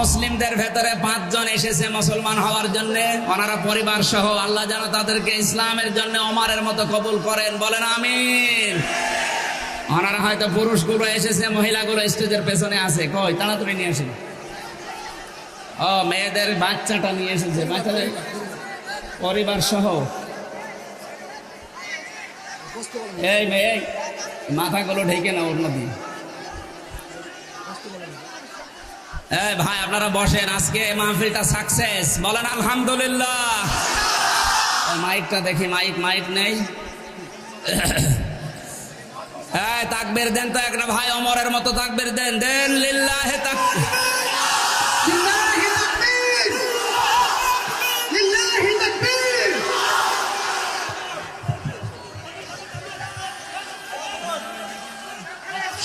মুসলিমদের ভেতরে 5 জন এসেছে মুসলমান হওয়ার জন্য, ওনারা পরিবার সহ। আল্লাহ যেন তাদেরকে ইসলামের জন্য ওমরের মতো কবুল করেন, বলেন আমিন। ওনারা হয়তো পুরুষগুলো এসেছে, মহিলাগুলো স্টেজের পেছনে আছে, কই তাড়াতাড়ি নিয়ে আসেন। ও মেয়েদের বাচ্চাটা নিয়ে এসেছে, বাচ্চাদের পরিবার সহ। এই মেয়ে মাথাগুলো ঢেকে না ওর নদী। এই ভাই আপনারা বসেন, আজকে মাহফিলটা সাকসেস, বলেন আলহামদুলিল্লাহ। মাইকটা দেখি, মাইক নেই। এই তাকবীর দেন তো একটা ভাই, ওমরের মতো তাকবীর দেন, লিল্লাহি তাকবীর।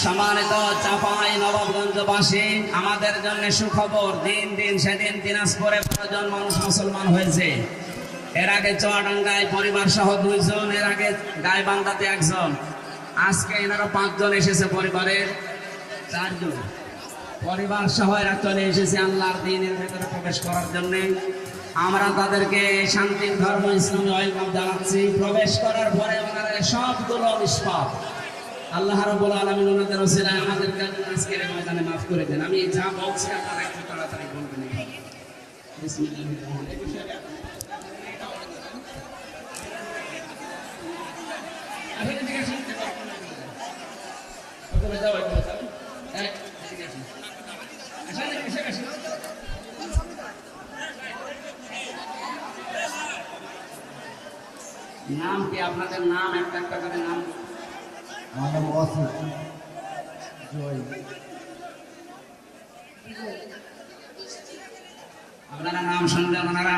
সম্মানিত চাপাই নবাবগঞ্জবাসী, আমাদের জন্য সুখবর। দিন সেদিন দিনাজপুরে 12 জন মানুষ মুসলমান হয়েছে। এর আগে চুয়াডাঙ্গায় পরিবার সহ 2 জন, এর আগে গাইবান্ধাতে 1 জন। আজকে এনারা 5 জন এসেছে, পরিবারের 4 জন পরিবার সহ এরা চলে এসেছে আল্লাহর দ্বীনের ভেতরে প্রবেশ করার জন্য। আমরা তাদেরকে শান্তির ধর্ম ইসলামে ওয়েলকাম জানাচ্ছি। প্রবেশ করার পরে ওনারা সবগুলো নিষ্পাপ। আল্লাহ রাব্বুল আলামিন ওনাদের ওসিলায় আমাদেরকে আজকের ময়দানে মাফ করে দেন। আমি যা বলছি আপনারা একটু তাড়াতাড়ি বলবেন। বিসমিল্লাহির রহমানির রহিম। নাম কি আপনাদের? নাম একটা করে নাম। আমার নাম অসিত জয়। আপনারা নাম শুনলে ওনারা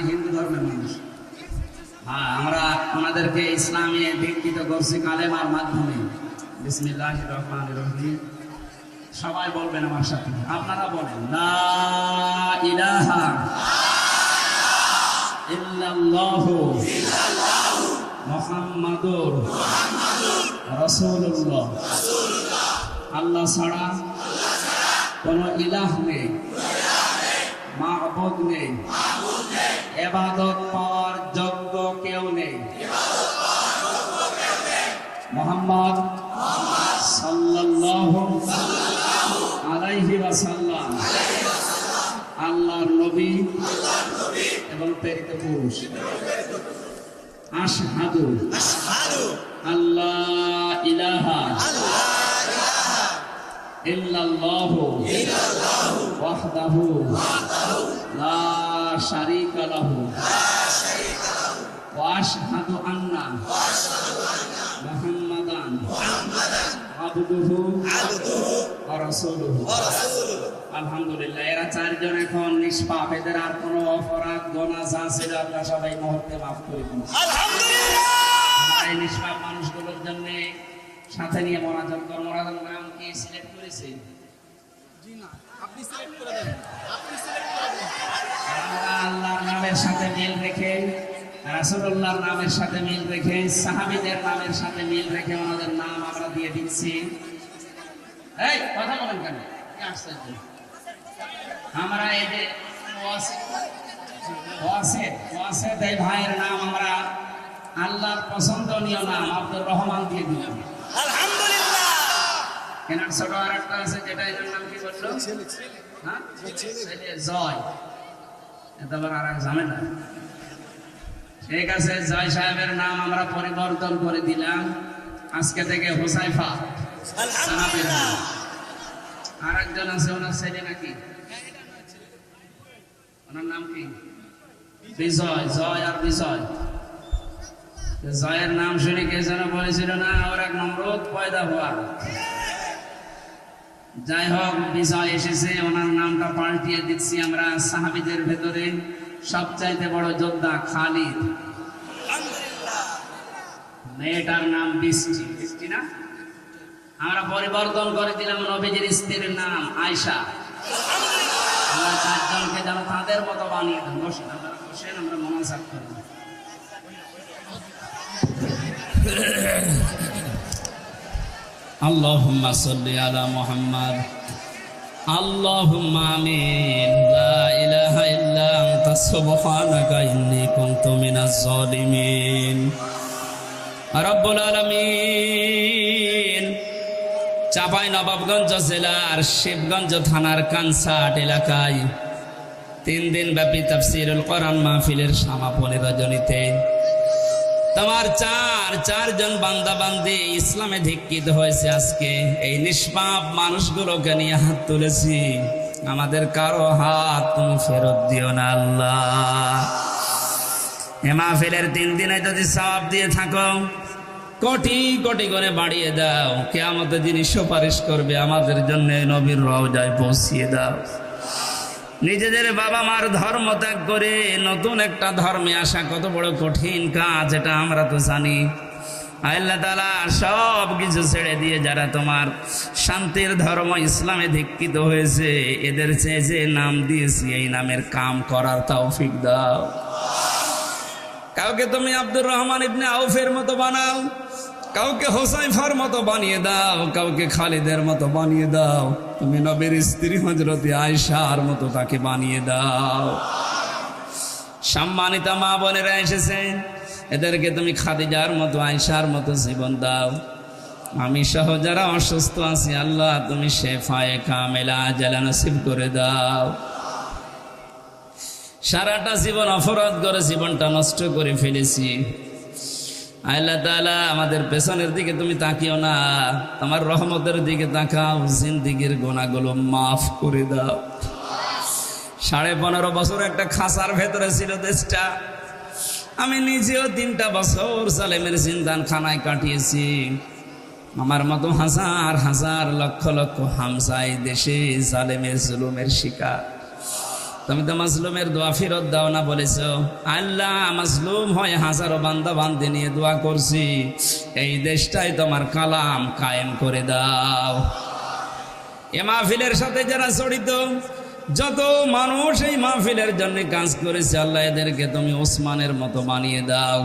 হিন্দু ধর্মের মানুষ। হ্যাঁ, আমরা ওনাদেরকে ইসলামে দীক্ষিত করছি কালেমার মাধ্যমে। বিসমিল্লাহির রহমানির রহিম। সবাই বলবেন আমার সাথে, আপনারা বলেন লা ইলাহা ইল্লাল্লাহু মুহাম্মাদুর রাসূলুল্লাহ। আল্লাহ ছাড়া কোনো ইলাহ নেই, মাবুদ নেই, ইবাদত পাওয়ার যোগ্য কেউ নেই। মুহাম্মদ সাল্লাল্লাহু আলাইহি ওয়াসাল্লাম আল্লাহর নবী এবং প্রেরিত পুরুষ। আশহাদু আল্লাহ ইলাহা ইল্লাল্লাহু ওয়াহদাহু লা শারীকা লাহু ওয়া আশহাদু আন্না মুহাম্মাদান আবদুহু ওয়া রাসূলুহু। আলহামদুলিল্লাহ, এরা 4 জন এখন নিষ্পাপ। এদের আর কোনো অপরাধ গুনাহ যা ছিল আল্লাহ সবাই মুহূর্তে মাফ করে দিন আলহামদুলিল্লাহ। এই নিষ্পাপ মানুষগুলোর জন্য সাথে নিয়ে মোনাজাত কর। মোনাজাত নাম কি সিলেক্ট করেছে? জি না, আপনি সিলেক্ট করে দেন। আমরা আল্লাহর নামের সাথে মিল রেখে, রাসূলুল্লাহর নামের সাথে মিল রেখে, সাহাবীদের নামের সাথে মিল রেখে ওনাদের নাম আমরা দিয়ে দিচ্ছি। এই কথা বলেন কেন? কি আশ্চর্য! আমরা এই যে ওয়াসিদ এই ভাইয়ের নাম আমরা আল্লাহর পছন্দনীয় নাম আব্দুর রহমান দিয়ে দিলাম আলহামদুলিল্লাহ। এনার ছোট আর একটা আছে, যেটা এর নাম কি বললো? হ্যাঁ, জয়। এটা আবার আর এক ঝামেলা। ঠিক আছে, জয় সাহেবের নাম আমরা পরিবর্তন করে দিলাম, আজকে থেকে হুসাইফা। আর একজন আছে, ওনার ছেলে নাকি, ওনার নাম কি? বিজয়। জয় আর বিজয়। জয়ের নাম শুনে কে যেন বলেছিল না, ওর এক নমরুদ পয়দা হওয়া। যাই হোক, বিজয় এসেছে, ওনার নামটা পাল্টিয়ে দিচ্ছি আমরা। সাহাবীদের ভেতরে সবচাইতে বড় যোদ্ধা খালিদ। মেয়েটার নাম বৃষ্টি না, আমরা পরিবর্তন করে দিলাম। নবীজির স্ত্রীর নাম আয়েশা। আমরা 4 জনকে যেন তাদের মতো বানিয়ে দেন। বসেন, আপনারা বসেন, আমরা মোনাজাত করি। আল্লাহুম্মা সাল্লি আলা মুহাম্মাদ আল্লাহুম্মা আমিন। লা ইলাহা ইল্লা আনতা সুবহানাকা ইন্নী কুনতু মিনাজ জালিমিন। রব্বুল আলামিন চাঁপাইনবাবগঞ্জ জেলার শিবগঞ্জ থানার কানসাট এলাকায় 3 দিন ব্যাপী তাফসীরুল কোরআন মাহফিলের সমাপনী রজনীতে তোমার চারজন বান্দা বান্দি ইসলামে দীক্ষিত হয়েছে। আজকে এই নিষ্পাপ মানুষগুলোকে নিয়ে হাত তুলেছি, আমাদের কারো হাত তুমি ফেরত দিও না আল্লাহ। এ মাহফিলের 3 দিনে যদি সওয়াব দিয়ে থাকো, কোটি কোটি করে বাড়িয়ে দাও। কিয়ামতের দিন সুপারিশ করবে আমাদের জন্য, নবীর রওজায় পৌঁছিয়ে দাও। নিজেদের বাবা মার ধর্ম ত্যাগ করে নতুন একটা ধর্মে আসা কত বড় কঠিন কাজ, এটা আমরা তো জানি। আল্লাহ তাআলা সব কিছু ছেড়ে দিয়ে যারা তোমার শান্তির ধর্ম ইসলামে দীক্ষিত হয়েছে, এদের চেয়ে যে নাম দিয়েছি এই নামের কাম করার তৌফিক দাও। কাউকে তুমি আব্দুর রহমান ইবনে আউফের মতো বানাও, কাউকে হোসাইফার মতো বানিয়ে দাও, কাউকে খালিদের মতো বানিয়ে দাও। তুমি নবীর স্ত্রী হযরত আয়েশার মতো তাকে বানিয়ে দাও। সম্মানিত মা বোনেরা এসেছে, এদেরকে তুমি খাদিজার মতো আয়েশার মতো জীবন দাও। আমি সহ যারা অসুস্থ আছি আল্লাহ তুমি শেফায়ে কামেলা আজলা নসিব করে দাও। সারাটা জীবন অপরাধ করে জীবনটা নষ্ট করে ফেলেছি। আল্লাহ তাআলা আমাদের পেছনের দিকে তুমি তাকিও না, তোমার রহমতের দিকে তাকাও, জিন্দেগীর গুনাহগুলো মাফ করে দাও। 15.5 বছর একটা খাঁচার ভেতরে ছিল দেশটা। আমি নিজেও 3টা বছর জালেমের জিন্দানখানায় কাটিয়েছি। আমার মতো হাজার হাজার লক্ষ লক্ষ হামজা এই দেশে জালেমের জুলুমের শিকার। তুমি তো মাজলুমের দোয়া ফেরত দাও না বলেছ। আল্লাহ মাজলুম হয় হাজারো বান্দা বান্দি নিয়ে দোয়া করছি, এই দেশটাই তোমার কালাম কায়েম করে দাও। এ মাহফিলের সাথে যারা জড়িত যত মানুষ এই মাহফিলের জন্য কাজ করেছে আল্লাহ এদেরকে তুমি ওসমানের মতো বানিয়ে দাও।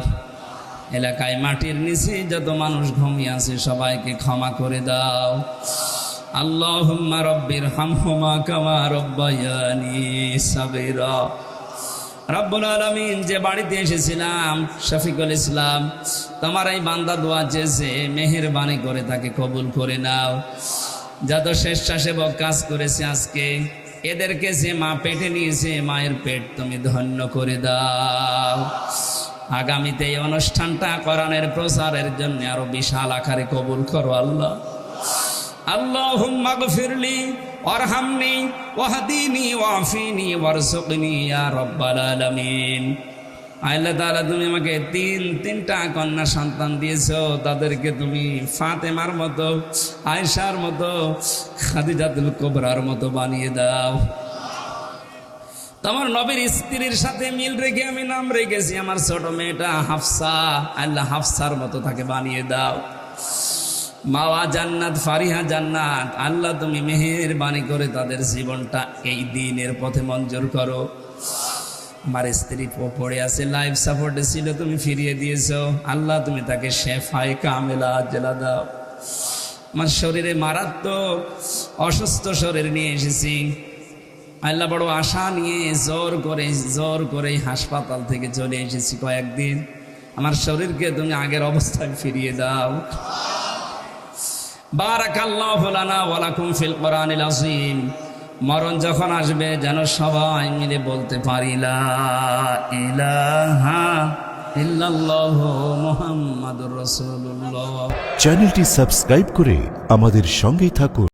এলাকায় মাটির নিচে যত মানুষ ঘুমিয়ে আছে সবাইকে ক্ষমা করে দাও। আল্লাহুম্মা রব্বির হামহুমা কামা রব্বায়ানি সাগীরা। রব্বুল আলামিন যে বাড়িতে এসেছিলাম শফিকুল ইসলাম, তোমার এই বান্দা দোয়া চেয়েছে, মেহেরবানি করে তাকে কবুল করে নাও। যত স্বেচ্ছাসেবক কাজ করেছে আজকে এদেরকে যে মা পেটে নিয়েছে মায়ের পেট তুমি ধন্য করে দাও। আগামীতে এই অনুষ্ঠানটা কোরআনের প্রচারের জন্য আরো বিশাল আকারে কবুল করো আল্লাহ। আল্লাহুম্মা গফিরলি ওয়ারহামনি ওয়াহদিনি ওয়াফিনি ওয়ারযুকনি ইয়া রাব্বাল আলামিন। আল্লাহ তাআলা তুমি আমাকে তিনটা কন্যা সন্তান দিয়েছো, তাদেরকে তুমি ফাতেমার মতো, আয়েশার মতো, খাদিজাতুল কুবরার মতো বানিয়ে দাও। তোমার নবীর স্ত্রীর সাথে মিল রেখে আমি নাম রেখেছি আমার ছোট মেয়েটা হাফসা, আল্লাহ হাফসার মতো তাকে বানিয়ে দাও। মাওয়া জান্নাত, ফারিহা জান্নাত, আল্লাহ তুমি মেহেরবানি করে তাদের জীবনটা এই দিনের পথে মঞ্জুর করো। আমার স্ত্রী পড়ে আছে, লাইফ সাপোর্টে ছিল, তুমি ফিরিয়ে দিয়েছো আল্লাহ, তুমি তাকে শেফায়ে কামেলা আজলা দাও। আমার শরীরে মারাত্মক অসুস্থ শরীর নিয়ে এসেছি আল্লাহ, বড় আশা নিয়ে জোর করে হাসপাতাল থেকে চলে এসেছি কয়েকদিন। আমার শরীরকে তুমি আগের অবস্থায় ফিরিয়ে দাও। বারাকাল্লাহু লানা ওয়া লাকুম ফিল কোরআনিল আযীম। মরণ যখন আসবে যেন সবাই মিলে বলতে পারি লা ইলাহা ইল্লাল্লাহু মুহাম্মাদুর রাসূলুল্লাহ। চ্যানেলটি সাবস্ক্রাইব করে আমাদের সঙ্গেই থাকুন।